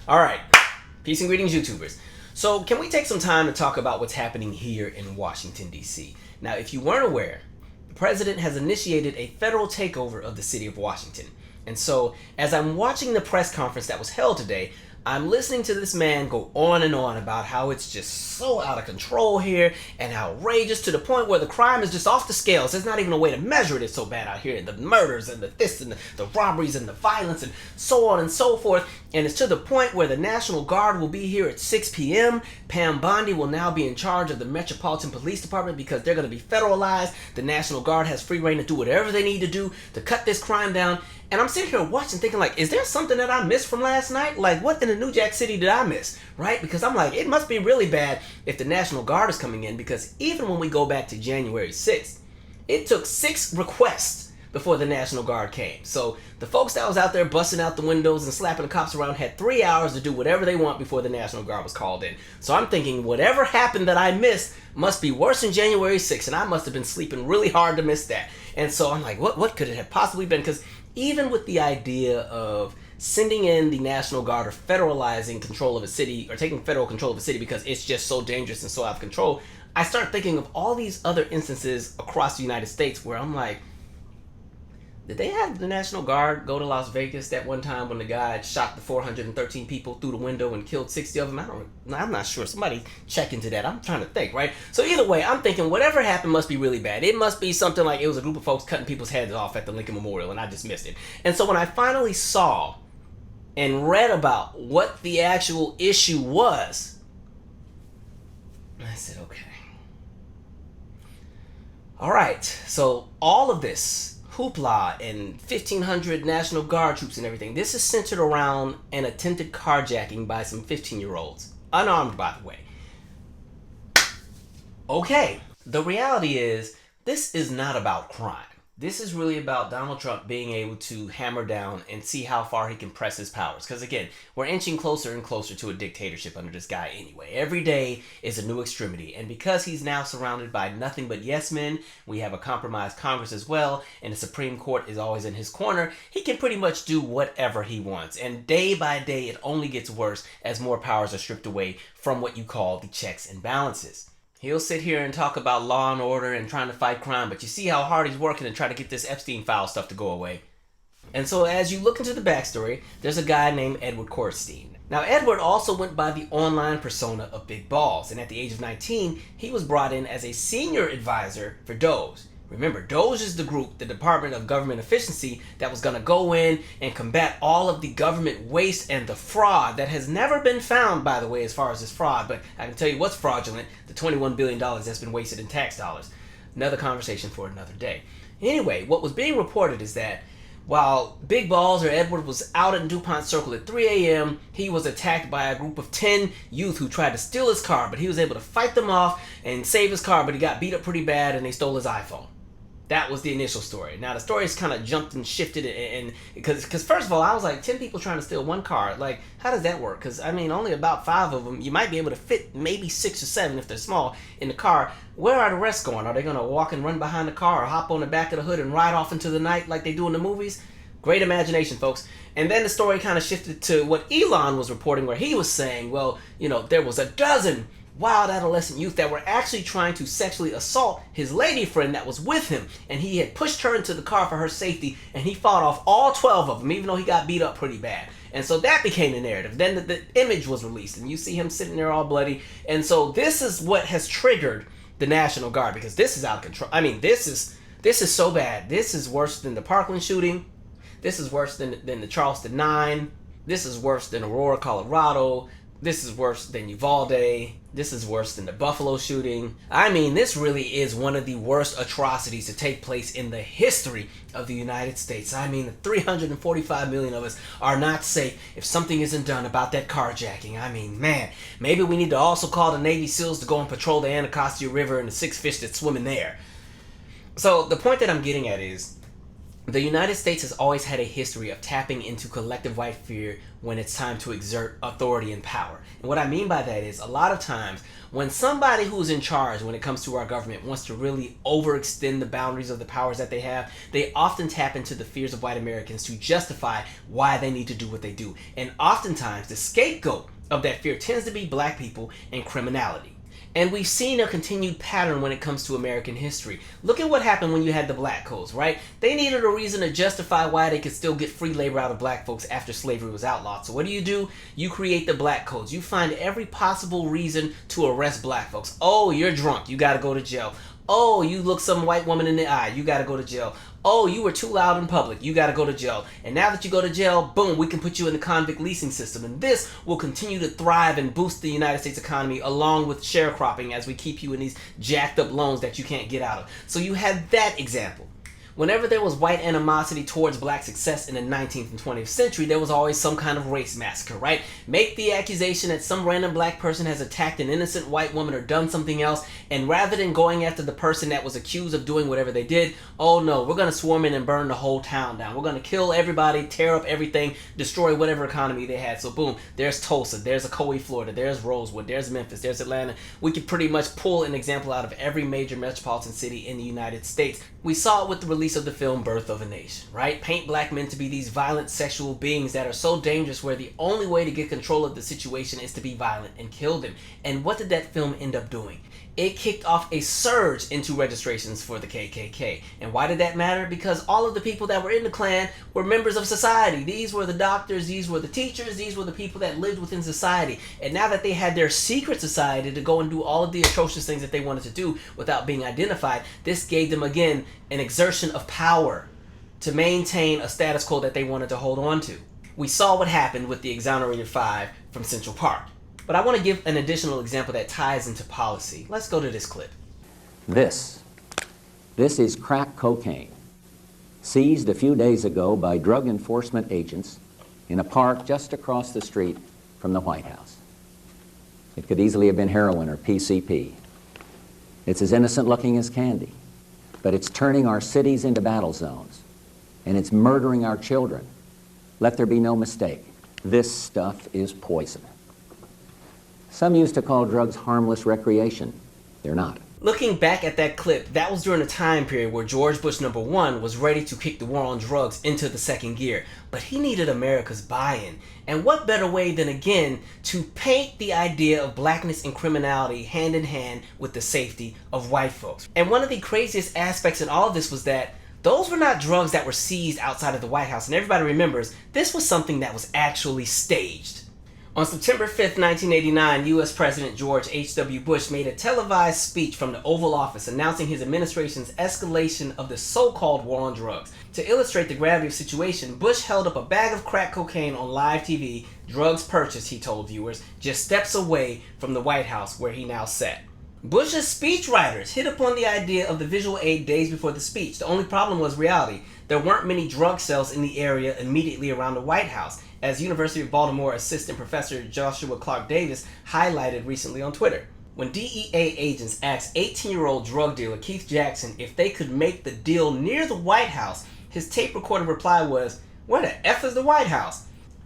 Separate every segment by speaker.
Speaker 1: All right, peace and greetings, YouTubers. So can we take some time to talk about what's happening here in Washington, D.C.? Now, if you weren't aware, the president has initiated a federal takeover of the city of Washington. And so, as I'm watching the press conference that was held today, I'm listening to this man go on and on about how it's just so out of control here and outrageous to the point where the crime is just off the scales. There's not even a way to measure it. It's so bad out here. The murders and the this and the robberies and the violence and so on and so forth. And it's to the point where the National Guard will be here at 6 p.m. Pam Bondi will now be in charge of the Metropolitan Police Department because they're going to be federalized. The National Guard has free reign to do whatever they need to do to cut this crime down. And I'm sitting here watching thinking like, is there something that I missed from last night? Like, what in the New Jack City did I miss? Right? Because I'm like, it must be really bad if the National Guard is coming in, because even when we go back to January 6th, it took 6 requests before the National Guard came. So the folks that was out there busting out the windows and slapping the cops around had 3 hours to do whatever they want before the National Guard was called in. So I'm thinking whatever happened that I missed must be worse than January 6th, and I must have been sleeping really hard to miss that. And so I'm like, what could it have possibly been? Because even with the idea of sending in the National Guard or federalizing control of a city or taking federal control of a city because it's just so dangerous and so out of control, I start thinking of all these other instances across the United States where I'm like, did they have the National Guard go to Las Vegas that one time when the guy had shot the 413 people through the window and killed 60 of them? I'm not sure. Somebody check into that. I'm trying to think, right? So either way, I'm thinking whatever happened must be really bad. It must be something like it was a group of folks cutting people's heads off at the Lincoln Memorial and I just missed it. And so when I finally saw and read about what the actual issue was, I said, okay. All right. So all of this hoopla and 1,500 National Guard troops and everything, this is centered around an attempted carjacking by some 15-year-olds. Unarmed, by the way. Okay, the reality is, this is not about crime. This is really about Donald Trump being able to hammer down and see how far he can press his powers. Because again, we're inching closer and closer to a dictatorship under this guy anyway. Every day is a new extremity. And because he's now surrounded by nothing but yes men, we have a compromised Congress as well, and the Supreme Court is always in his corner, he can pretty much do whatever he wants. And day by day, it only gets worse as more powers are stripped away from what you call the checks and balances. He'll sit here and talk about law and order and trying to fight crime, but you see how hard he's working to try to get this Epstein file stuff to go away. And so as you look into the backstory, there's a guy named Edward Coristine. Now Edward also went by the online persona of Big Balls, and at the age of 19, he was brought in as a senior advisor for DOGE. Remember, DOGE is the group, the Department of Government Efficiency, that was going to go in and combat all of the government waste and the fraud that has never been found, by the way, as far as this fraud. But I can tell you what's fraudulent, the $21 billion that's been wasted in tax dollars. Another conversation for another day. Anyway, what was being reported is that while Big Balls or Edward was out in DuPont Circle at 3 a.m., he was attacked by a group of 10 youth who tried to steal his car, but he was able to fight them off and save his car, but he got beat up pretty bad and they stole his iPhone. That was the initial story. Now the story's kind of jumped and shifted, and because first of all, I was like, 10 people trying to steal one car. Like, how does that work? Because I mean, only about 5 of them. You might be able to fit maybe 6 or 7 if they're small in the car. Where are the rest going? Are they gonna walk and run behind the car, or hop on the back of the hood and ride off into the night like they do in the movies? Great imagination, folks. And then the story kind of shifted to what Elon was reporting, where he was saying, well, you know, there was a dozen wild adolescent youth that were actually trying to sexually assault his lady friend that was with him, and he had pushed her into the car for her safety, and he fought off all 12 of them, even though he got beat up pretty bad. And so that became the narrative. Then the image was released, and you see him sitting there all bloody. And so this is what has triggered the National Guard, because this is out of control. I mean, this is so bad. This is worse than the Parkland shooting. This is worse than the Charleston 9. This is worse than Aurora, Colorado. This is worse than Uvalde. This is worse than the Buffalo shooting. I mean, this really is one of the worst atrocities to take place in the history of the United States. I mean, the 345 million of us are not safe if something isn't done about that carjacking. I mean, man, maybe we need to also call the Navy SEALs to go and patrol the Anacostia River and the 6 fish that swim in there. So the point that I'm getting at is, The United States has always had a history of tapping into collective white fear when it's time to exert authority and power. And what I mean by that is a lot of times when somebody who's in charge when it comes to our government wants to really overextend the boundaries of the powers that they have, they often tap into the fears of white Americans to justify why they need to do what they do. And oftentimes the scapegoat of that fear tends to be black people and criminality. And we've seen a continued pattern when it comes to American history. Look at what happened when you had the black codes, right? They needed a reason to justify why they could still get free labor out of black folks after slavery was outlawed. So what do? You create the black codes. You find every possible reason to arrest black folks. Oh, you're drunk. You got to go to jail. Oh, you look some white woman in the eye. You got to go to jail. Oh, you were too loud in public. You got to go to jail. And now that you go to jail, boom, we can put you in the convict leasing system. And this will continue to thrive and boost the United States economy along with sharecropping as we keep you in these jacked up loans that you can't get out of. So you had that example. Whenever there was white animosity towards black success in the 19th and 20th century, there was always some kind of race massacre, right? Make the accusation that some random black person has attacked an innocent white woman or done something else, and rather than going after the person that was accused of doing whatever they did, oh no, we're going to swarm in and burn the whole town down. We're going to kill everybody, tear up everything, destroy whatever economy they had. So boom, there's Tulsa, there's Ocoee, Florida, there's Rosewood, there's Memphis, there's Atlanta. We could pretty much pull an example out of every major metropolitan city in the United States. We saw it with the release of the film Birth of a Nation, right? Paint black men to be these violent sexual beings that are so dangerous where the only way to get control of the situation is to be violent and kill them. And what did that film end up doing? It kicked off a surge into registrations for the KKK. And why did that matter? Because all of the people that were in the Klan were members of society. These were the doctors, these were the teachers, these were the people that lived within society. And now that they had their secret society to go and do all of the atrocious things that they wanted to do without being identified, this gave them, again, an exertion of power to maintain a status quo that they wanted to hold on to. We saw what happened with the exonerated five from Central Park. But I want to give an additional example that ties into policy. Let's go to this clip.
Speaker 2: This is crack cocaine, seized a few days ago by drug enforcement agents in a park just across the street from the White House. It could easily have been heroin or PCP. It's as innocent looking as candy, but it's turning our cities into battle zones, and it's murdering our children. Let there be no mistake. This stuff is poison. Some used to call drugs harmless recreation. They're not.
Speaker 1: Looking back at that clip, that was during a time period where George Bush #1 was ready to kick the war on drugs into the second gear. But he needed America's buy-in. And what better way than, again, to paint the idea of blackness and criminality hand in hand with the safety of white folks. And one of the craziest aspects in all of this was that those were not drugs that were seized outside of the White House. And everybody remembers, this was something that was actually staged. On September 5th, 1989, U.S. President George H.W. Bush made a televised speech from the Oval Office announcing his administration's escalation of the so-called war on drugs. To illustrate the gravity of the situation, Bush held up a bag of crack cocaine on live TV, drugs purchased, he told viewers, just steps away from the White House where he now sat. Bush's speechwriters hit upon the idea of the visual aid days before the speech. The only problem was reality. There weren't many drug sales in the area immediately around the White House, as University of Baltimore assistant professor Joshua Clark Davis highlighted recently on Twitter. When DEA agents asked 18-year-old drug dealer Keith Jackson if they could make the deal near the White House, his tape-recorded reply was, "Where the F is the White House?"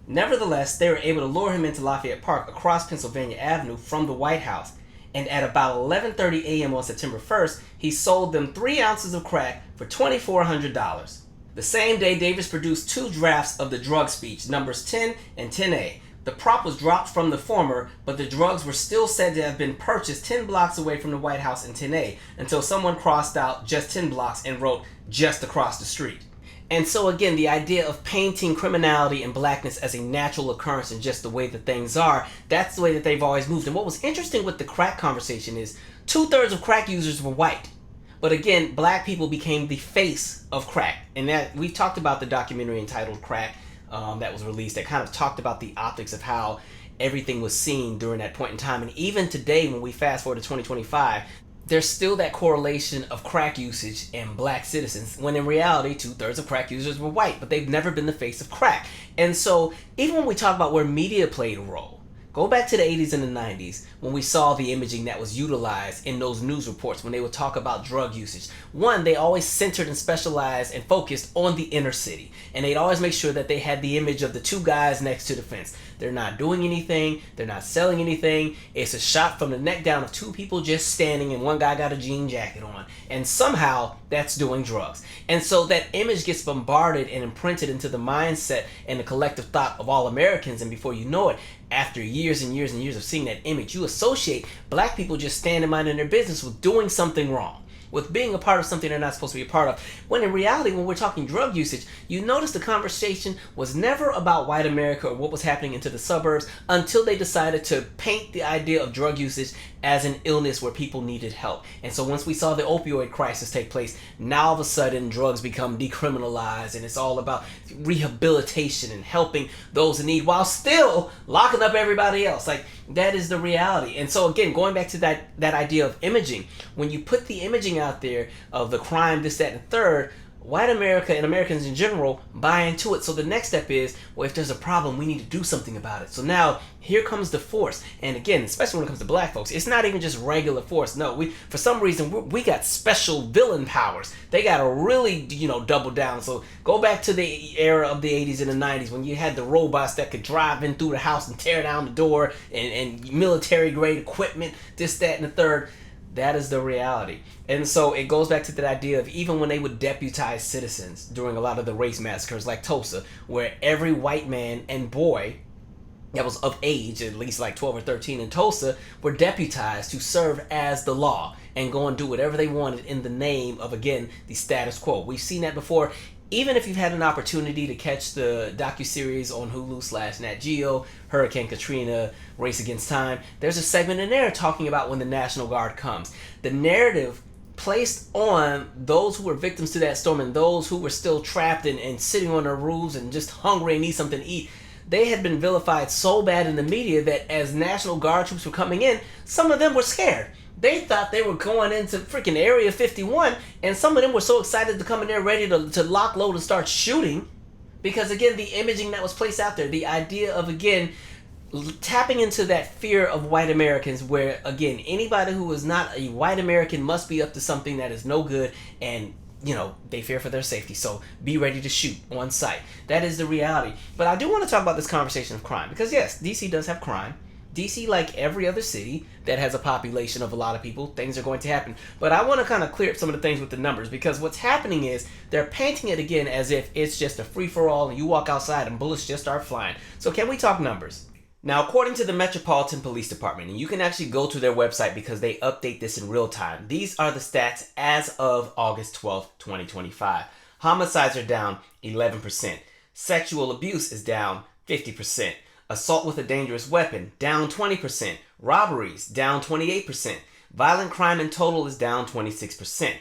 Speaker 1: Nevertheless, they were able to lure him into Lafayette Park across Pennsylvania Avenue from the White House. And at about 11:30 a.m. on September 1st, he sold them 3 ounces of crack for $2,400. The same day, Davis produced 2 drafts of the drug speech, numbers 10 and 10A. The prop was dropped from the former, but the drugs were still said to have been purchased 10 blocks away from the White House in 10A, until someone crossed out just 10 blocks and wrote just across the street. And so again, the idea of painting criminality and blackness as a natural occurrence and just the way that things are, that's the way that they've always moved. And what was interesting with the crack conversation is 2/3 of crack users were white. But again, black people became the face of crack. And that we've talked about the documentary entitled Crack that was released that kind of talked about the optics of how everything was seen during that point in time. And even today, when we fast forward to 2025, there's still that correlation of crack usage and black citizens, when in reality 2/3 of crack users were white, but they've never been the face of crack. And so even when we talk about where media played a role, Go back to the 80s and the 90s when we saw the imaging that was utilized in those news reports when they would talk about drug usage. One, they always centered and specialized and focused on the inner city. And they'd always make sure that they had the image of the two guys next to the fence. They're not doing anything. They're not selling anything. It's a shot from the neck down of two people just standing and one guy got a jean jacket on. And somehow that's doing drugs. And so that image gets bombarded and imprinted into the mindset and the collective thought of all Americans. And before you know it, after years and years and years of seeing that image, you associate black people just standing minding their business with doing something wrong, with being a part of something they're not supposed to be a part of. When in reality, when we're talking drug usage, you notice the conversation was never about white America or what was happening into the suburbs until they decided to paint the idea of drug usage as an illness where people needed help. And so once we saw the opioid crisis take place, now all of a sudden drugs become decriminalized and it's all about rehabilitation and helping those in need while still locking up everybody else. Like, that is the reality. And so again, going back to that idea of imaging, when you put the imaging out there of the crime, this, that, and the third, white America and Americans in general buy into it. So the next step is, well, if there's a problem, we need to do something about it. So now here comes the force. And again, especially when it comes to black folks, it's not even just regular force. No, for some reason, we got special villain powers. They got to really, double down. So go back to the era of the 80s and the 90s when you had the robots that could drive in through the house and tear down the door and military grade equipment, this, that, and the third. That is the reality. And so it goes back to that idea of even when they would deputize citizens during a lot of the race massacres like Tulsa, where every white man and boy that was of age, at least like 12 or 13 in Tulsa, were deputized to serve as the law and go and do whatever they wanted in the name of, again, the status quo. We've seen that before. Even if you've had an opportunity to catch the docuseries on Hulu/Nat Geo, Hurricane Katrina, Race Against Time, there's a segment in there talking about when the National Guard comes. The narrative placed on those who were victims to that storm and those who were still trapped and sitting on their roofs and just hungry and need something to eat, they had been vilified so bad in the media that as National Guard troops were coming in, some of them were scared. They thought they were going into freaking Area 51, and some of them were so excited to come in there ready to lock load and start shooting. Because again, the imaging that was placed out there, the idea of, again, tapping into that fear of white Americans where, again, anybody who is not a white American must be up to something that is no good, and they fear for their safety, so be ready to shoot on sight. That is the reality. But I do want to talk about this conversation of crime, because yes, DC does have crime. DC, like every other city that has a population of a lot of people, things are going to happen. But I want to kind of clear up some of the things with the numbers, because what's happening is they're painting it again as if it's just a free-for-all and you walk outside and bullets just start flying. So can we talk numbers? Now, according to the Metropolitan Police Department, and you can actually go to their website because they update this in real time, these are the stats as of August 12th, 2025. Homicides are down 11%. Sexual abuse is down 50%. Assault with a dangerous weapon, down 20%. Robberies, down 28%. Violent crime in total is down 26%.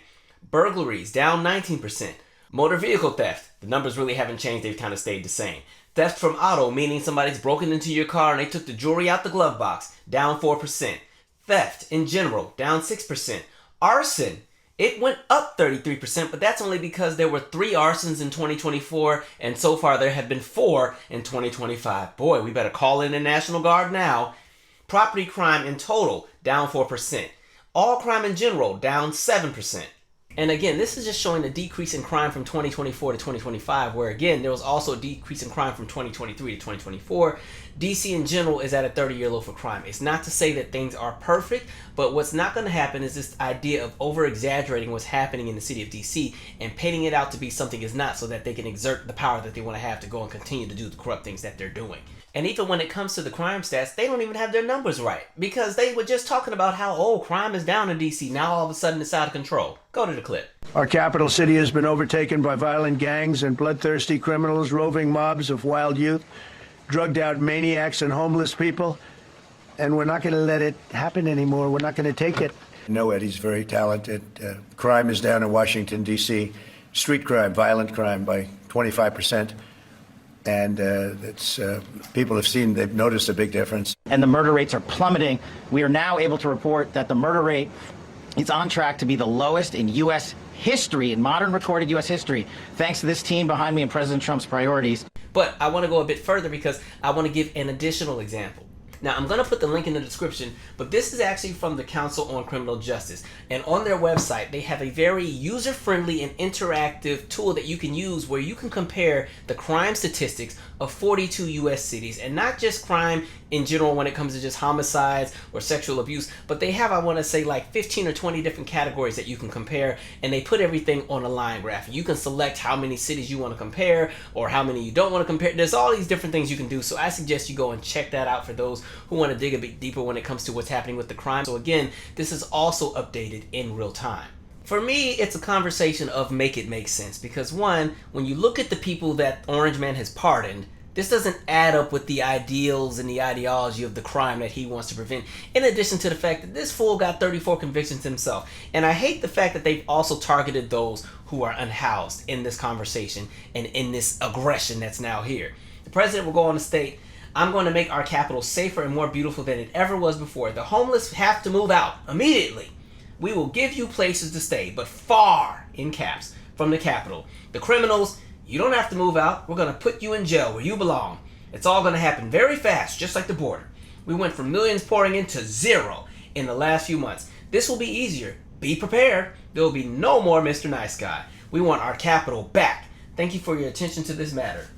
Speaker 1: Burglaries, down 19%. Motor vehicle theft, the numbers really haven't changed, they've kind of stayed the same. Theft from auto, meaning somebody's broken into your car and they took the jewelry out the glove box, down 4%. Theft in general, down 6%. Arson, it went up 33%, but that's only because there were 3 arsons in 2024, and so far there have been 4 in 2025. Boy, we better call in the National Guard now. Property crime in total, down 4%. All crime in general, down 7%. And again, this is just showing the decrease in crime from 2024 to 2025, where again, there was also a decrease in crime from 2023 to 2024. DC in general is at a 30-year low for crime. It's not to say that things are perfect, but what's not going to happen is this idea of over-exaggerating what's happening in the city of DC and painting it out to be something it's not, so that they can exert the power that they want to have to go and continue to do the corrupt things that they're doing. And even when it comes to the crime stats, they don't even have their numbers right, because they were just talking about how, crime is down in DC. Now all of a sudden it's out of control. Go to the clip.
Speaker 3: Our capital city has been overtaken by violent gangs and bloodthirsty criminals, roving mobs of wild youth, drugged out maniacs and homeless people. And we're not going to let it happen anymore. We're not going to take it. No, Eddie's very talented. Crime is down in Washington, D.C. Street crime, violent crime by 25%. And people have seen, they've noticed a big difference.
Speaker 4: And the murder rates are plummeting. We are now able to report that the murder rate is on track to be the lowest in U.S. history, in modern recorded U.S. history, thanks to this team behind me and President Trump's priorities.
Speaker 1: But I want to go a bit further because I want to give an additional example. Now, I'm going to put the link in the description, but this is actually from the Council on Criminal Justice. And on their website, they have a very user-friendly and interactive tool that you can use where you can compare the crime statistics of 42 U.S. cities, and not just crime in general when it comes to just homicides or sexual abuse, but they have, I want to say, like 15 or 20 different categories that you can compare, and they put everything on a line graph. You can select how many cities you want to compare or how many you don't want to compare. There's all these different things you can do, so I suggest you go and check that out for those who want to dig a bit deeper when it comes to what's happening with the crime. So again, this is also updated in real time. For me, it's a conversation of make it make sense, because one, when you look at the people that Orange Man has pardoned, this doesn't add up with the ideals and the ideology of the crime that he wants to prevent, in addition to the fact that this fool got 34 convictions himself. And I hate the fact that they've also targeted those who are unhoused in this conversation and in this aggression that's now here. The president will go on to state, "I'm going to make our capital safer and more beautiful than it ever was before. The homeless have to move out immediately. We will give you places to stay, but far," in caps, "from the capital. The criminals, you don't have to move out. We're going to put you in jail where you belong. It's all going to happen very fast, just like the border. We went from millions pouring into zero in the last few months. This will be easier. Be prepared. There will be no more Mr. Nice Guy. We want our capital back. Thank you for your attention to this matter."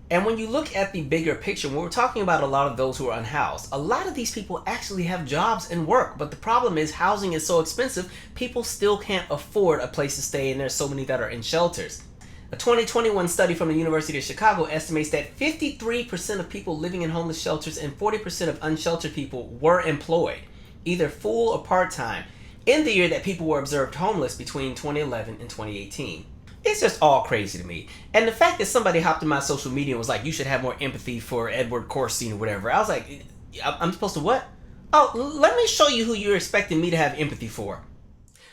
Speaker 1: And when you look at the bigger picture, when we're talking about a lot of those who are unhoused, a lot of these people actually have jobs and work. But the problem is housing is so expensive, people still can't afford a place to stay, and there's so many that are in shelters. A 2021 study from the University of Chicago estimates that 53% of people living in homeless shelters and 40% of unsheltered people were employed, either full or part-time, in the year that people were observed homeless between 2011 and 2018. It's just all crazy to me. And the fact that somebody hopped in my social media and was like, "You should have more empathy for Edward Coristine," or whatever. I was like, I'm supposed to what? Oh, let me show you who you're expecting me to have empathy for.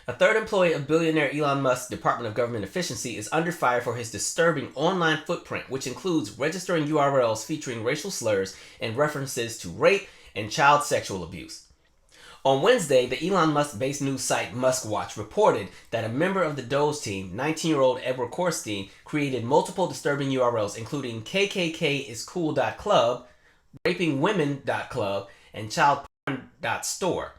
Speaker 1: A third employee of billionaire Elon Musk's Department of Government Efficiency is under fire for his disturbing online footprint, which includes registering URLs featuring racial slurs and references to rape and child sexual abuse. On Wednesday, the Elon Musk-based news site MuskWatch reported that a member of the Doge team, 19-year-old Edward Coristine, created multiple disturbing URLs, including kkkiscool.club, rapingwomen.club, and childporn.store.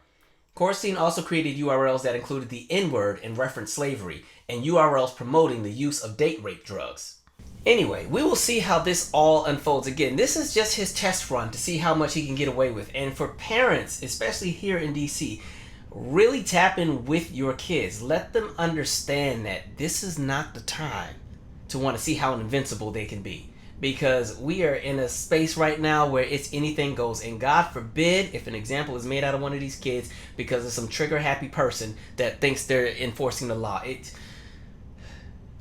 Speaker 1: Coristine also created URLs that included the N-word and referenced slavery, and URLs promoting the use of date rape drugs. Anyway, we will see how this all unfolds. Again, this is just his test run to see how much he can get away with. And for parents, especially here in DC, really tap in with your kids. Let them understand that this is not the time to want to see how invincible they can be. Because we are in a space right now where it's anything goes. And God forbid if an example is made out of one of these kids because of some trigger-happy person that thinks they're enforcing the law.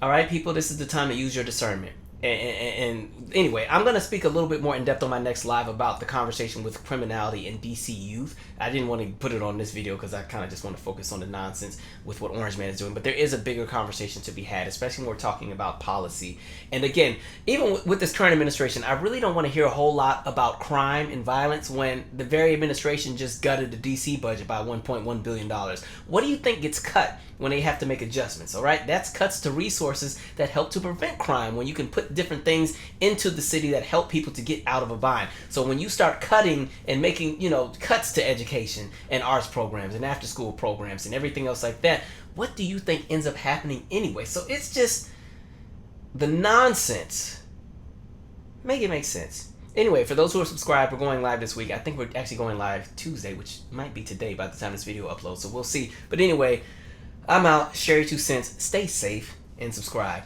Speaker 1: All right, people, this is the time to use your discernment. And anyway, I'm going to speak a little bit more in depth on my next live about the conversation with criminality in DC youth. I didn't want to put it on this video because I kind of just want to focus on the nonsense with what Orange Man is doing. But there is a bigger conversation to be had, especially when we're talking about policy. And again, even with this current administration, I really don't want to hear a whole lot about crime and violence when the very administration just gutted the DC budget by $1.1 billion. What do you think gets cut when they have to make adjustments? All right, that's cuts to resources that help to prevent crime, when you can put different things into the city that help people to get out of a bind. So when you start cutting and making, cuts to education and arts programs and after school programs and everything else like that, what do you think ends up happening anyway? So it's just the nonsense. Make it make sense. Anyway, for those who are subscribed, we're going live this week. I think we're actually going live Tuesday, which might be today by the time this video uploads, so we'll see. But anyway, I'm out. Share your 2 cents. Stay safe and subscribe.